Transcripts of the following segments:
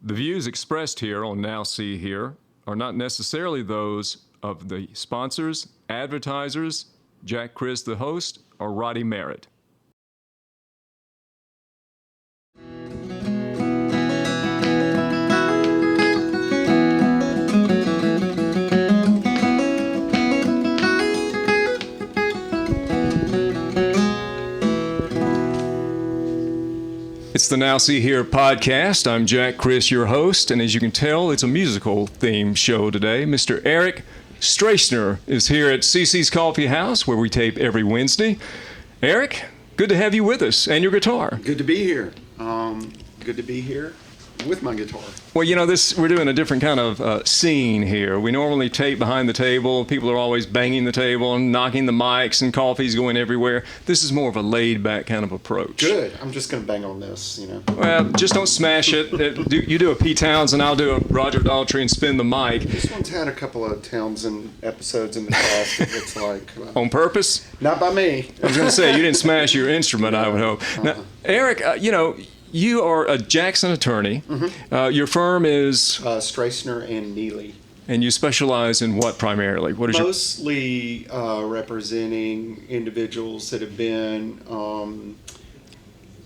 The views expressed here on Now See Here are not necessarily those of the sponsors, advertisers, Jack Chris the host, or Roddy Merritt. It's the Now See Here podcast. I'm Jack Chris, your host, and as you can tell, it's a musical themed show today. Mr. Eric Stracener is here at CC's Coffee House, where we tape every Wednesday. Eric, good to have you with us, and your guitar. Good to be here. Good to be here with my guitar. Well, you know, we're doing a different kind of scene here. We normally tape behind the table. People are always banging the table and knocking the mics, and coffee's going everywhere. This is more of a laid-back kind of approach. Good. I'm just going to bang on this, you know. Well, just don't smash it. You do a Pete Townsend, I'll do a Roger Daltrey and spin the mic. This one's had a couple of Townsend episodes in the past, it looks like. On purpose? Not by me. I was going to say, you didn't smash your instrument, I would hope. Now, Eric, you are a Jackson attorney. Mm-hmm. Your firm is? Stracener and Neely. And you specialize in what primarily? What is Mostly representing individuals that have been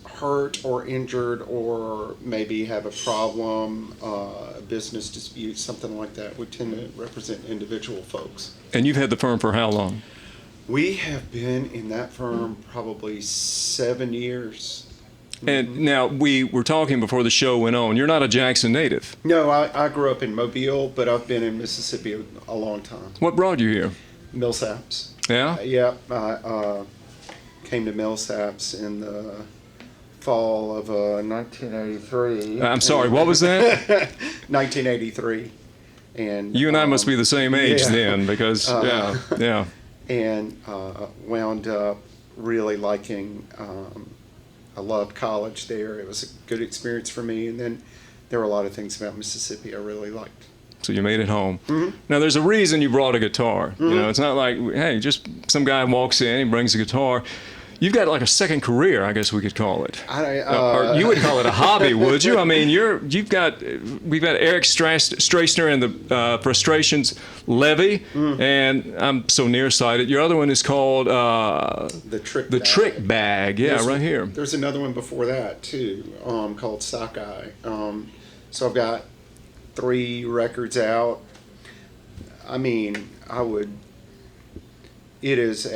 hurt or injured or maybe have a problem, a business dispute, something like that. We tend to represent individual folks. And you've had the firm for how long? We have been in that firm probably 7 years. And now, we were talking before the show went on. You're not a Jackson native. No, I grew up in Mobile, but I've been in Mississippi a long time. What brought you here? Millsaps. Yeah? Yeah, I came to Millsaps in the fall of 1983. I'm sorry, what was that? 1983. And you and I must be the same age then, because, yeah. And wound up really liking... I loved college there. It was a good experience for me. And then there were a lot of things about Mississippi I really liked. So you made it home. Mm-hmm. Now, there's a reason you brought a guitar. Mm-hmm. You know, it's not like, hey, just some guy walks in, he brings a guitar. You've got like a second career, I guess we could call it. Or you would call it a hobby, would you? I mean, we've got Eric Stracener and the Frustrations Levy, and I'm so nearsighted. Your other one is called the Trick Bag. Yeah, right here. There's another one before that too, called Sockeye. So I've got 3 records out. I mean, it is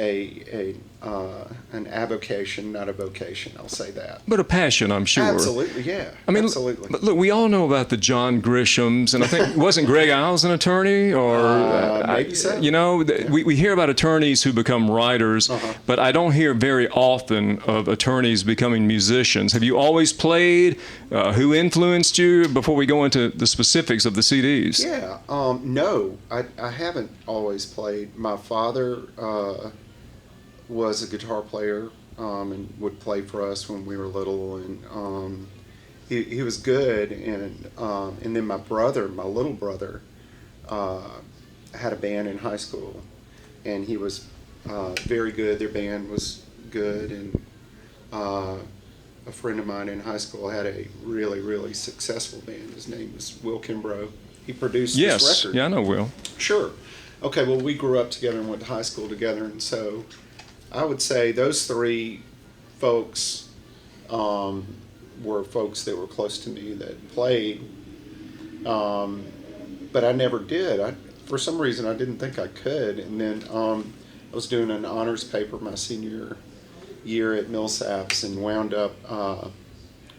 an avocation, not a vocation, I'll say that. But a passion, I'm sure. Absolutely, yeah. I mean, absolutely. But look, we all know about the John Grishams, and I think, wasn't Greg Isles an attorney? Or maybe so. You know, Yeah. we hear about attorneys who become writers, but I don't hear very often of attorneys becoming musicians. Have you always played? Who influenced you? Before we go into the specifics of the CDs. Yeah, no, I haven't always played. My father was a guitar player and would play for us when we were little, and he was good. And then my little brother, had a band in high school, and he was very good. Their band was good, and a friend of mine in high school had a really, really successful band. His name was Will Kimbrough. He produced this record. Yeah, I know Will. Sure. Okay, well, we grew up together and went to high school together, and so I would say those 3 folks were folks that were close to me that played, but I never did. For some reason, I didn't think I could, and then I was doing an honors paper my senior year at Millsaps and wound up,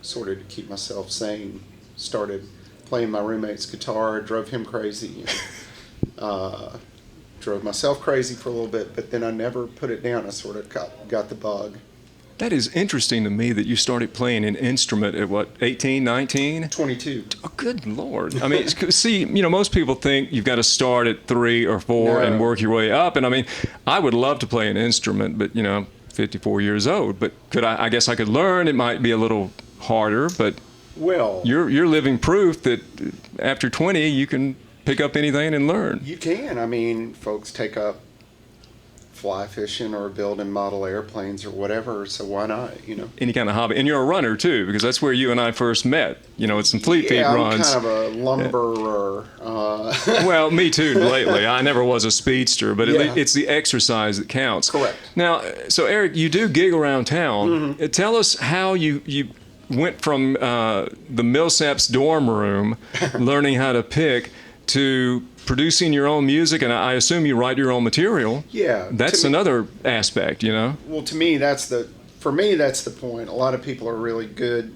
sort of to keep myself sane, started playing my roommate's guitar, drove him crazy, drove myself crazy for a little bit, but then I never put it down. I sort of got the bug. That is interesting to me that you started playing an instrument at what, 18, 19? 22. Oh, good Lord. I mean, see, most people think you've got to start at 3 or 4 and work your way up. And I mean, I would love to play an instrument, but, 54 years old. But I guess I could learn. It might be a little harder, but you're living proof that after 20, you can pick up anything and learn. You can. I mean, folks take up fly fishing or building model airplanes or whatever. So why not? You know, any kind of hobby. And you're a runner too, because that's where you and I first met. You know, it's some Fleet Feet I'm runs. kind of a lumberer. Well, me too. Lately, I never was a speedster, but Yeah. it's the exercise that counts. Correct. Now, so Eric, you do gig around town. Tell us how you went from the Millsaps dorm room, learning how to pick, to producing your own music, and I assume you write your own material. Yeah. That's another aspect, you know? Well, to me, that's the point. A lot of people are really good,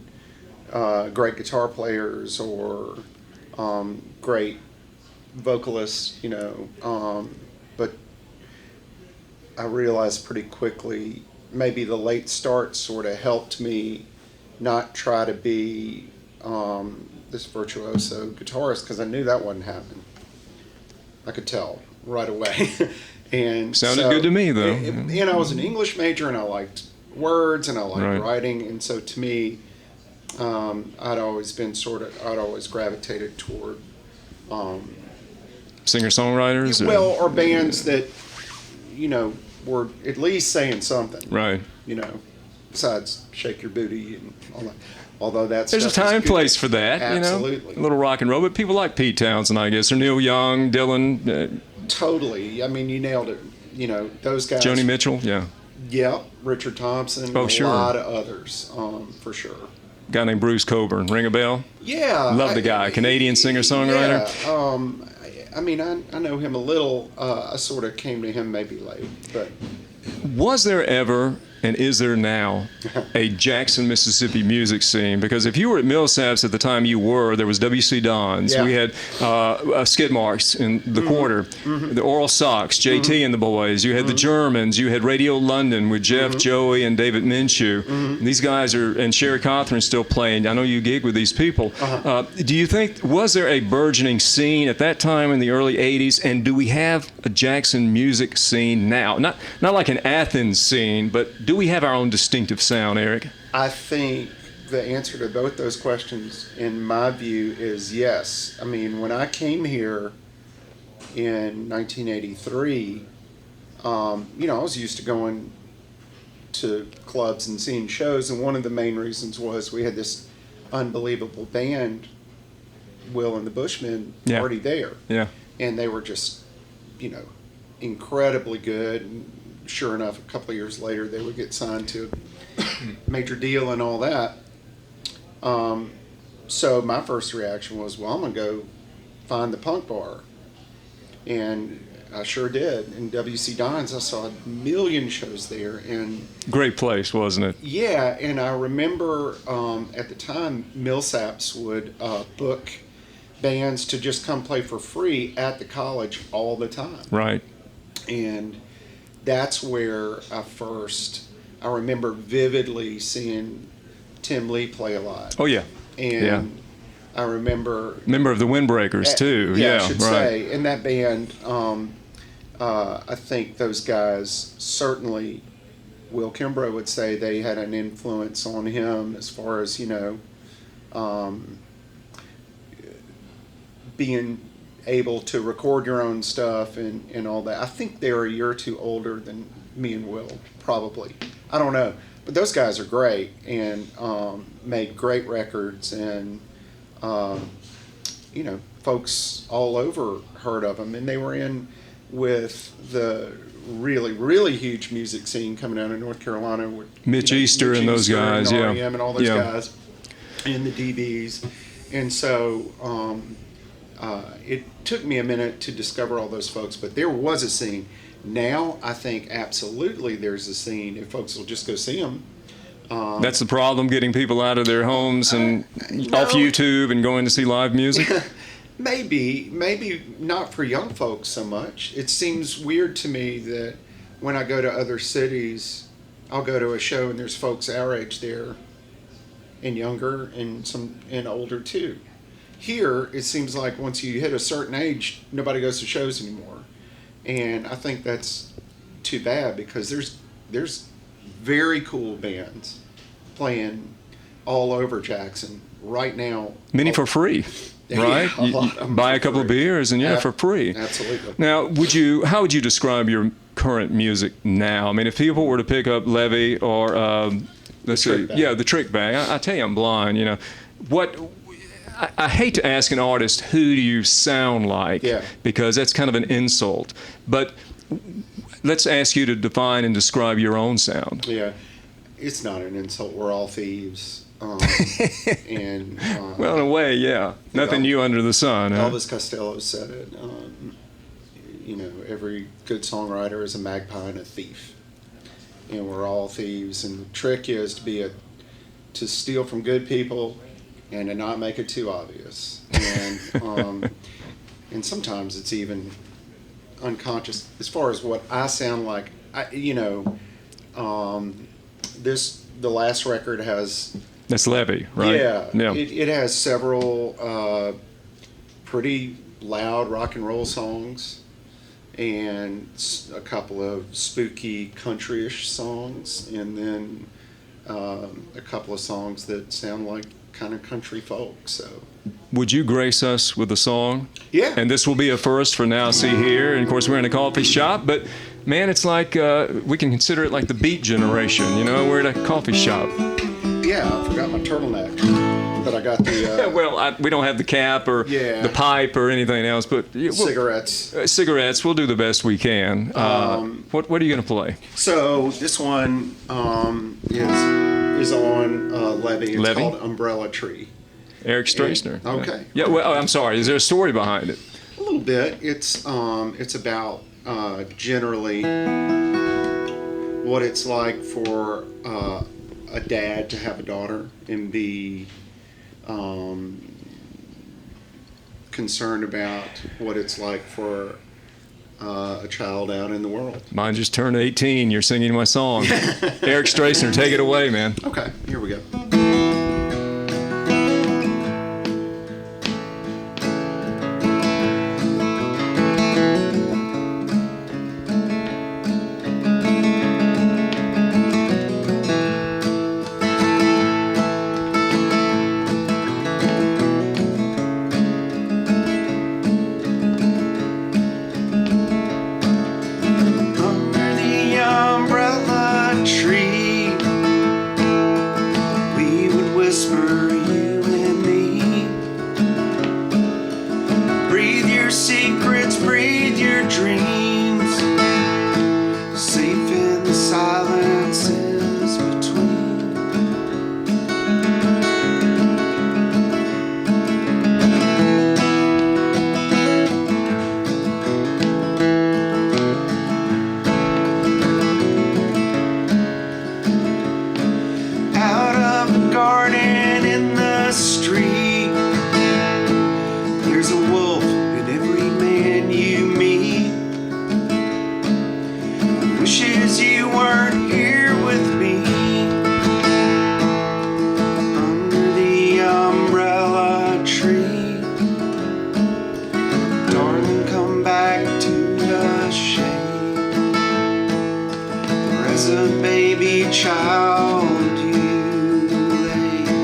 great guitar players or great vocalists, you know, but I realized pretty quickly maybe the late start sort of helped me not try to be this virtuoso guitarist, because I knew that wasn't happening. I could tell right away. And sounded good to me, though. And I was an English major, and I liked words, and I liked Right. writing, and so to me, I'd always gravitated toward Singer-songwriters? well, or bands that, you know, were at least saying something. Right. You know, besides Shake Your Booty and all that. Although that's There's a time and place for that, Absolutely. you know? A little rock and roll, but people like Pete Townsend, I guess, or Neil Young, Dylan, Totally. I mean, you nailed it. You know, those guys. Joni Mitchell, yeah. Yeah, Richard Thompson. Oh, sure. A lot of others, for sure. A guy named Bruce Coburn, ring a bell? Yeah. Love the guy, Canadian singer-songwriter. Yeah. I mean, I know him a little. I sort of came to him maybe late, but. Was there ever, and is there now, a Jackson, Mississippi music scene? Because if you were at Millsaps at the time you were, there was W.C. Dons. Yeah. We had Skid Marks in the Quarter, the Oral Sox, J.T. and the Boys. You had the Germans. You had Radio London with Jeff, Joey, and David Minshew. These guys and Sherry Cothran's still playing. I know you gig with these people. Do you think, was there a burgeoning scene at that time in the early 80s? And do we have a Jackson music scene now? Not like an Athens scene, but do we have our own distinctive sound, Eric? I think the answer to both those questions, in my view, is yes. I mean, when I came here in 1983, you know, I was used to going to clubs and seeing shows, and one of the main reasons was we had this unbelievable band, Will and the Bushmen, Yeah. already there. Yeah. And they were just, you know, incredibly good. And sure enough, a couple of years later, they would get signed to a major deal and all that. So my first reaction was, well, I'm going to go find the punk bar. And I sure did. In W.C. Dons, I saw a million shows there. And Great place, wasn't it? yeah, and I remember at the time, Millsaps would book bands to just come play for free at the college all the time. Right. And that's where I remember vividly seeing Tim Lee play a lot. Oh, yeah. And Yeah. I remember... Member of the Windbreakers, too. Yeah, I should right. say. And that band, I think those guys certainly, Will Kimbrough would say they had an influence on him as far as, you know, being able to record your own stuff and all that. I think they're a year or two older than me and Will, probably. I don't know. But those guys are great and made great records, and, you know, folks all over heard of them. And they were in with the really, really huge music scene coming out of North Carolina with Mitch Easter and those guys, and yeah. R.E.M. and all those Yeah. guys, and the DBs. And so it took me a minute to discover all those folks, but there was a scene. Now I think absolutely there's a scene if folks will just go see them. That's the problem, getting people out of their homes and off YouTube and going to see live music? Maybe not for young folks so much. It seems weird to me that when I go to other cities, I'll go to a show and there's folks our age there, and younger, and older too. Here, it seems like once you hit a certain age, nobody goes to shows anymore, and I think that's too bad because there's very cool bands playing all over Jackson right now. Many for free, right? Yeah, a lot of them buy for a couple of free. beers and for free. Absolutely. Now, how would you describe your current music now? I mean, if people were to pick up Levy or let's see, the Trick Bag. I tell you, I'm blind. You know, what? I hate to ask an artist, who do you sound like? Yeah. Because that's kind of an insult. But let's ask you to define and describe your own sound. Yeah, it's not an insult. We're all thieves. And well, in a way, yeah. Nothing new under the sun. Elvis Costello said it. You know, every good songwriter is a magpie and a thief, and we're all thieves. And the trick is to steal from good people and to not make it too obvious. And and sometimes it's even unconscious. As far as what I sound like, the last record has. That's Levy, right? Yeah. It has several pretty loud rock and roll songs and a couple of spooky country-ish songs, and then a couple of songs that sound like kind of country folk. So, would you grace us with a song? Yeah. And this will be a first for Now See Here. And of course, we're in a coffee shop, but man, it's like we can consider it like the Beat Generation. You know, we're at a coffee shop. Yeah, I forgot my turtleneck, but I got the. Well, we don't have the cap or the pipe or anything else, but cigarettes. Cigarettes. We'll do the best we can. What are you going to play? So this one is on Levy. It's called Umbrella Tree. Eric Stracener. Okay. Yeah. Well, I'm sorry. Is there a story behind it? A little bit. It's about generally what it's like for a dad to have a daughter and be concerned about what it's like for a child out in the world. Mine just turned 18. You're singing my song. Eric Stracener, take it away, man. Okay, here we go. As a baby child to lay.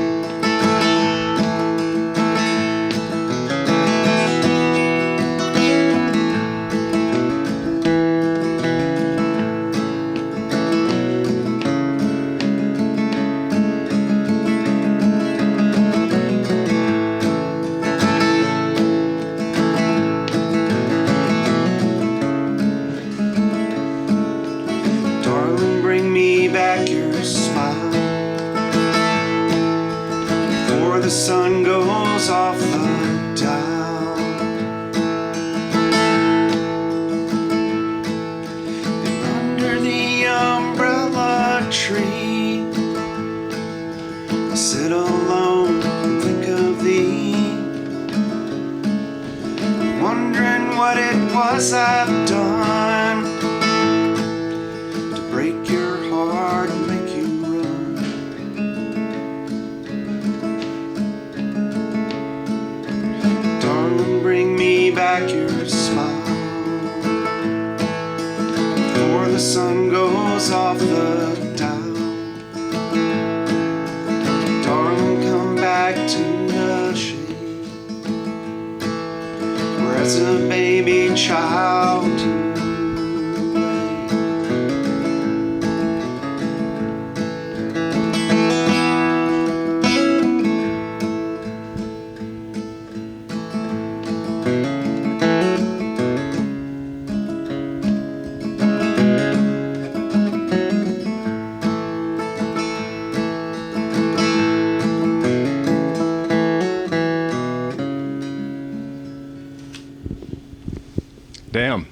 Damn.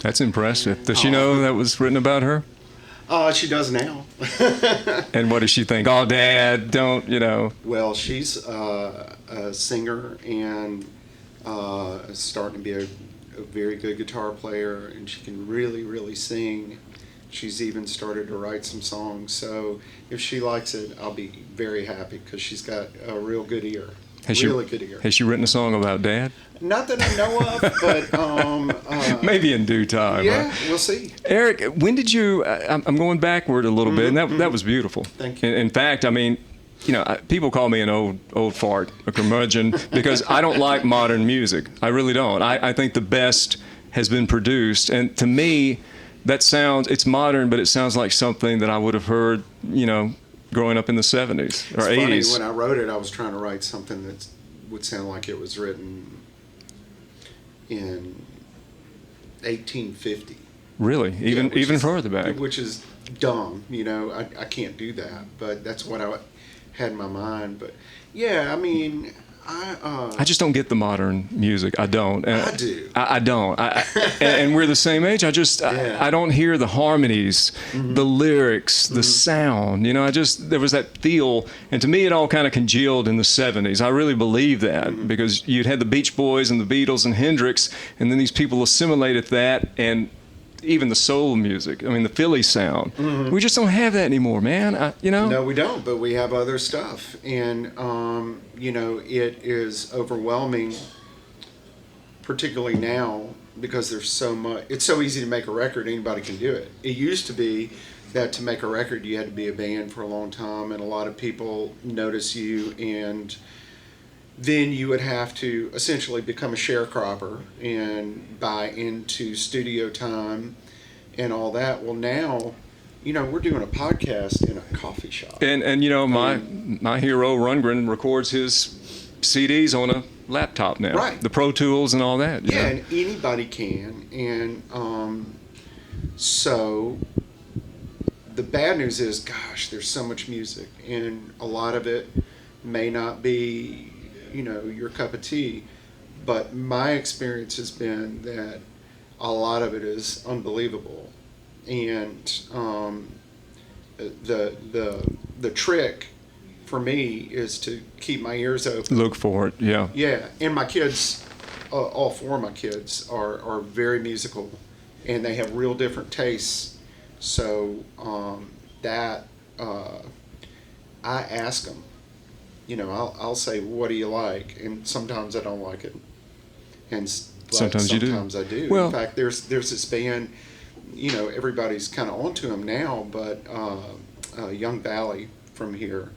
That's impressive. Does she know that was written about her? She does now. And what does she think? Oh, Dad, don't, Well, she's a singer and starting to be a very good guitar player, and she can really, really sing. She's even started to write some songs. So if she likes it, I'll be very happy because she's got a real good ear. Good ear. Has she written a song about Dad? Not that I know of, but maybe in due time. Yeah, right? We'll see. Eric, when did you? I'm going backward a little bit, and that was beautiful. Thank you. In fact, I mean, people call me an old fart, a curmudgeon, because I don't like modern music. I really don't. I think the best has been produced, and to me, it's modern, but it sounds like something that I would have heard, growing up in the 70s or 80s. Funny, when I wrote it, I was trying to write something that would sound like it was written in 1850. Really? Even further back? Which is dumb, I can't do that, but that's what I had in my mind. But yeah, I mean, I just don't get the modern music. I don't. And I do. I don't. And we're the same age. I don't hear the harmonies, the lyrics, the sound. There was that feel. And to me, it all kind of congealed in the 70s. I really believe that because you'd had the Beach Boys and the Beatles and Hendrix, and then these people assimilated that and even the soul music. I mean, the Philly sound. We just don't have that anymore, man. No, we don't, but we have other stuff. And, it is overwhelming, particularly now, because there's so much. It's so easy to make a record, anybody can do it. It used to be that to make a record, you had to be a band for a long time, and a lot of people notice you, and then you would have to essentially become a sharecropper and buy into studio time and all that. Well, now, we're doing a podcast in a coffee shop. And my hero, Rundgren, records his CDs on a laptop now. Right. The Pro Tools and all that. Yeah, and anybody can. And so the bad news is, gosh, there's so much music, and a lot of it may not be your cup of tea, but my experience has been that a lot of it is unbelievable, and the trick for me is to keep my ears open. Look for it, yeah. Yeah, and my kids, all four of my kids are very musical, and they have real different tastes. So I ask them. I'll say, what do you like? And sometimes I don't like it. And sometimes you do. Sometimes I do. Well, in fact, there's this band, everybody's kind of onto them now, but Young Valley from here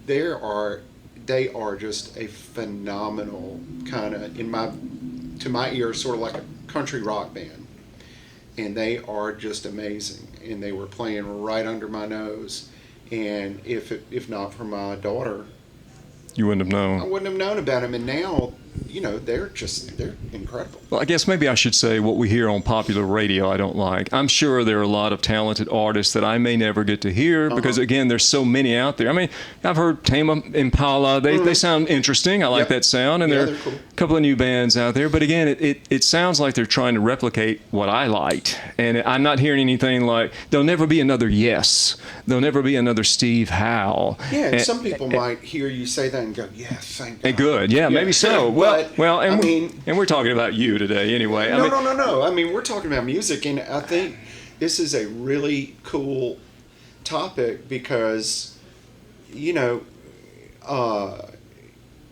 they are just a phenomenal kind of, to my ear, sort of like a country rock band. And they are just amazing. And they were playing right under my nose. And if not for my daughter, you wouldn't have known. I wouldn't have known about them. And now, they're incredible. Well, I guess maybe I should say what we hear on popular radio I don't like. I'm sure there are a lot of talented artists that I may never get to hear because, again, there's so many out there. I mean, I've heard Tame Impala. They sound interesting. I like that sound. And there are cool. a couple of new bands out there. But, again, it sounds like they're trying to replicate what I liked. And I'm not hearing anything like, there'll never be another Yes. There'll never be another Steve Howe. Yeah, and some people might hear you say that and go, yeah, thank God. Good. Yeah, maybe so. Well, and we're talking about you today anyway. No. I mean, we're talking about music, and I think this is a really cool topic because,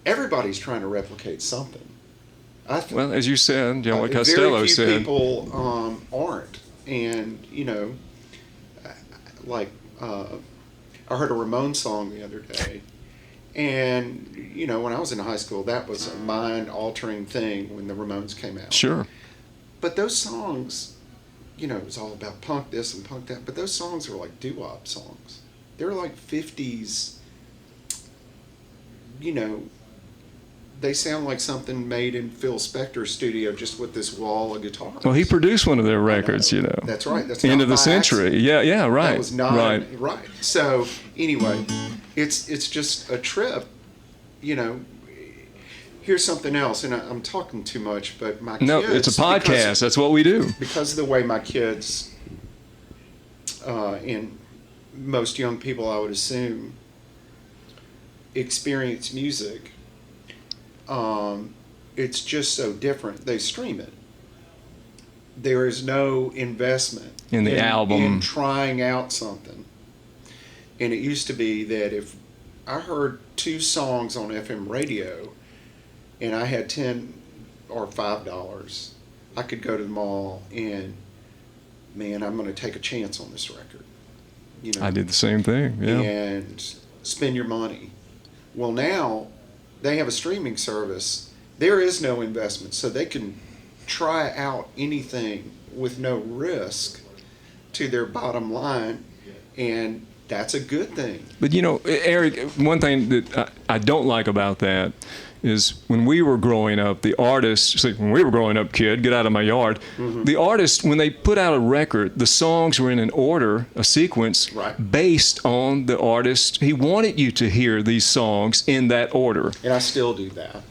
everybody's trying to replicate something. Well, as you said, what Costello said. Very few people aren't, and I heard a Ramones song the other day. And, when I was in high school, that was a mind-altering thing when the Ramones came out. Sure. But those songs, it was all about punk this and punk that, but those songs were like doo-wop songs. They were like 50s, they sound like something made in Phil Spector's studio just with this wall of guitars. Well, he produced one of their records, That's right. That's end of the century. Accident. Yeah, right. That was not right. So anyway, it's just a trip. here's something else, and I'm talking too much, but my No, kids... it's a podcast. That's what we do. Because of the way my kids, and most young people, I would assume, experience music, it's just so different. They stream it. There is no investment in the album, in trying out something. And it used to be that if I heard 2 songs on FM radio and I had $10 or $5, I could go to the mall and, man, I'm going to take a chance on this record. You know, I did the same thing, yeah. And spend your money. Well, now they have a streaming service. There is no investment, so they can try out anything with no risk to their bottom line, and that's a good thing. But you know, Eric, one thing that I don't like about that is when we were growing up, the artists, when we were growing up, kid, get out of my yard, the artists, when they put out a record, the songs were in an order, a sequence, based on the artist. He wanted you to hear these songs in that order. And I still do that.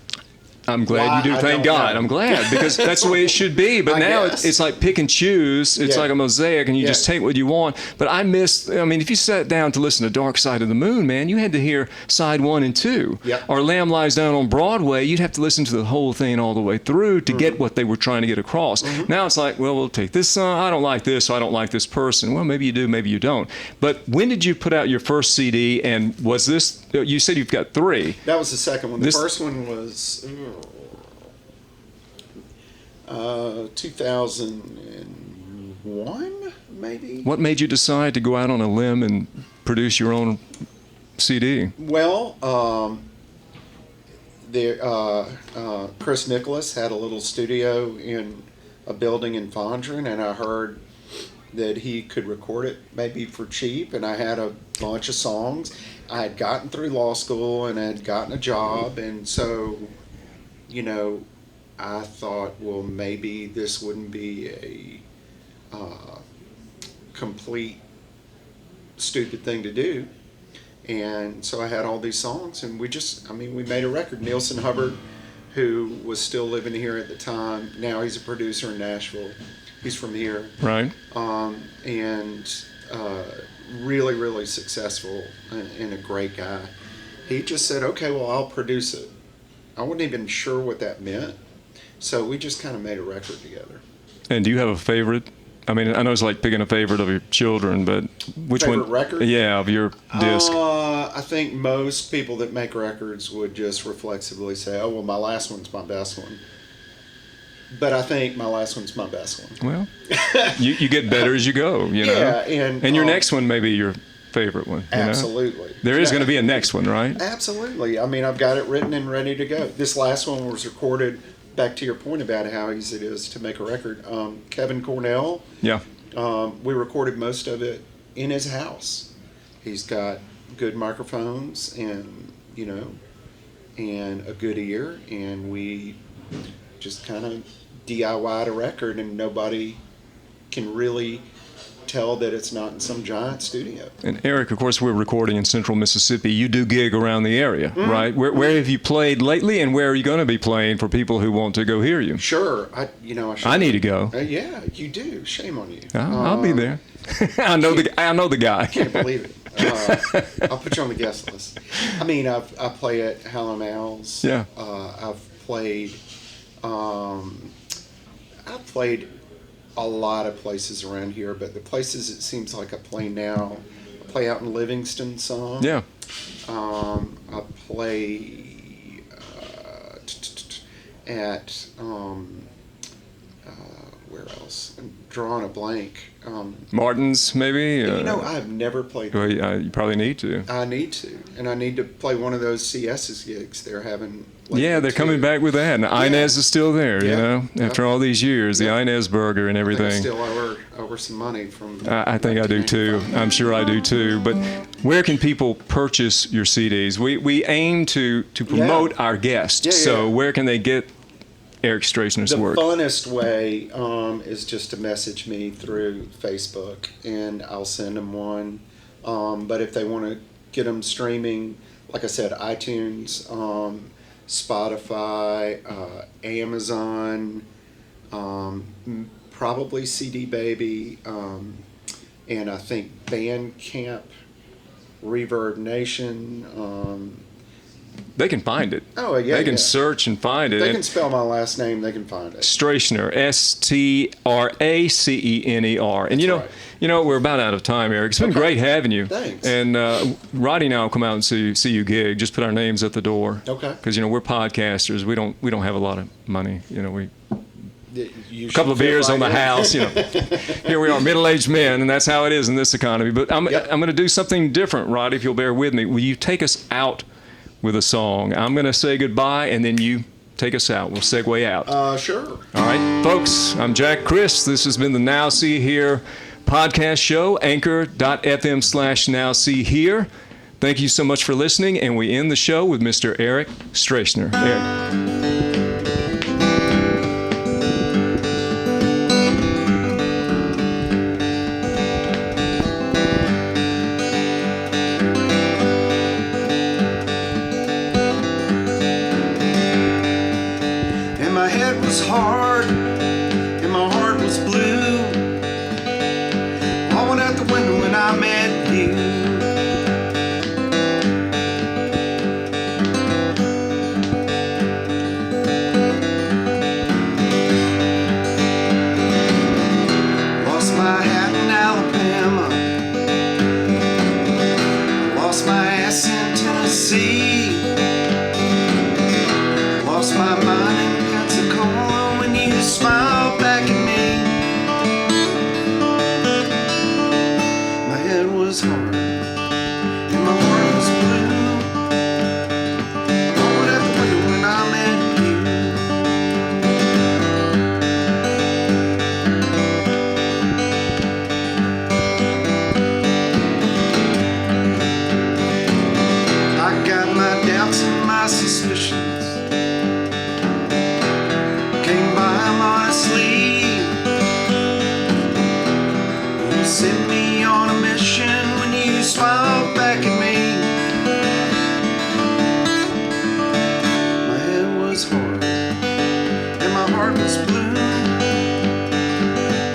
I'm glad you do. Thank God. I'm glad, because that's the way it should be. But now it's like pick and choose. It's like a mosaic, and you just take what you want. But I mean, if you sat down to listen to Dark Side of the Moon, man, you had to hear side 1 and 2. Or Lamb Lies Down on Broadway, you'd have to listen to the whole thing all the way through to get what they were trying to get across. Now it's like, well, we'll take this song. I don't like this, so I don't like this person. Well, maybe you do, maybe you don't. But when did you put out your first CD, and was this, you said you've got 3. That was the second one. The first one was... 2001, maybe. What made you decide to go out on a limb and produce your own CD? Well, Chris Nicholas had a little studio in a building in Fondren, and I heard that he could record it maybe for cheap, and I had a bunch of songs. I had gotten through law school and I had gotten a job, and so, you know, I thought, well, maybe this wouldn't be a complete stupid thing to do. And so I had all these songs, and we made a record. Nielsen Hubbard, who was still living here at the time, now he's a producer in Nashville. He's from here. Right. And really, really successful and a great guy. He just said, okay, well, I'll produce it. I wasn't even sure what that meant. So we just kind of made a record together. And do you have a favorite? I mean, I know it's like picking a favorite of your children, but which favorite one? Record? Yeah, of your disc. I think most people that make records would just reflexively say, oh, well, my last one's my best one. But I think my last one's my best one. Well, you get better as you go, you know? Yeah, and your next one may be your favorite one. Absolutely. There is going to be a next one, right? Absolutely. I mean, I've got it written and ready to go. This last one was recorded, back to your point about how easy it is to make a record. Kevin Cornell. Yeah. We recorded most of it in his house. He's got good microphones and, and a good ear, and we just kind of DIY'd a record, and nobody can really tell that it's not in some giant studio. And Eric, of course, we're recording in Central Mississippi. You do gig around the area, right? Where have you played lately, and where are you going to be playing for people who want to go hear you? Sure. I need to go. Yeah, you do. Shame on you. I'll be there. I know the guy. I can't believe it. I'll put you on the guest list. I mean, I play at Hal & Mal's. Yeah. I've played a lot of places around here, but the places it seems like I play now, I play out in Livingston some. Yeah. I play at where else? I'm drawing a blank. Martin's, maybe? I've never played. Well, you probably need to. I need to. And I need to play one of those CS's gigs they're having. Yeah, they're coming back with that. And Inez is still there, after all these years, the Inez burger and everything. I still owe her some money from... I think I do too. I'm sure I do too. But where can people purchase your CDs? We aim to promote our guests. So where can they get Eric Stracener's work? The funnest way is just to message me through Facebook, and I'll send them one. But if they want to get them streaming, like I said, iTunes, Spotify, Amazon, probably CD Baby, and I think Bandcamp, Reverb Nation. They can find it. Oh, yeah. They can search and find it. They can spell my last name. They can find it. Stracener, Stracener. And right. We're about out of time, Eric. It's been great having you. Thanks. And Roddy and I will come out and see you gig. Just put our names at the door. Okay. Because we're podcasters. We don't have a lot of money. A couple of fit beers right on the in. house. Here we are, middle-aged men, and that's how it is in this economy. But I'm going to do something different, Roddy. If you'll bear with me, will you take us out with a song? I'm going to say goodbye, and then you take us out. We'll segue out. Sure. All right, folks, I'm Jack Chris. This has been the Now See Here podcast show, anchor.fm/Now See Here. Thank you so much for listening, and we end the show with Mr. Eric Stracener. Eric. Hard and my heart was blue. I went out the window when I met you. Lost my hat in Alabama. Lost my ass in Tennessee. Lost my mind in Pensacola. You smiled back at me. My head was hard and my heart was blue. I went out the window when I met you. I got my doubts and my suspicions. You sent me on a mission when you smiled back at me. My head was hard and my heart was blue.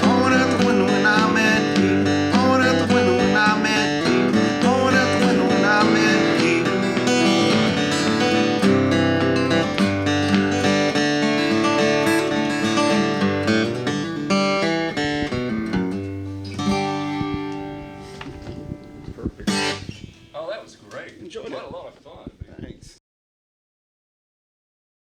I went out the window when I met you. I went out the window when I met you. I went out the window when I met you. Oh, that was great. Enjoyed it. What a lot of fun. Thanks.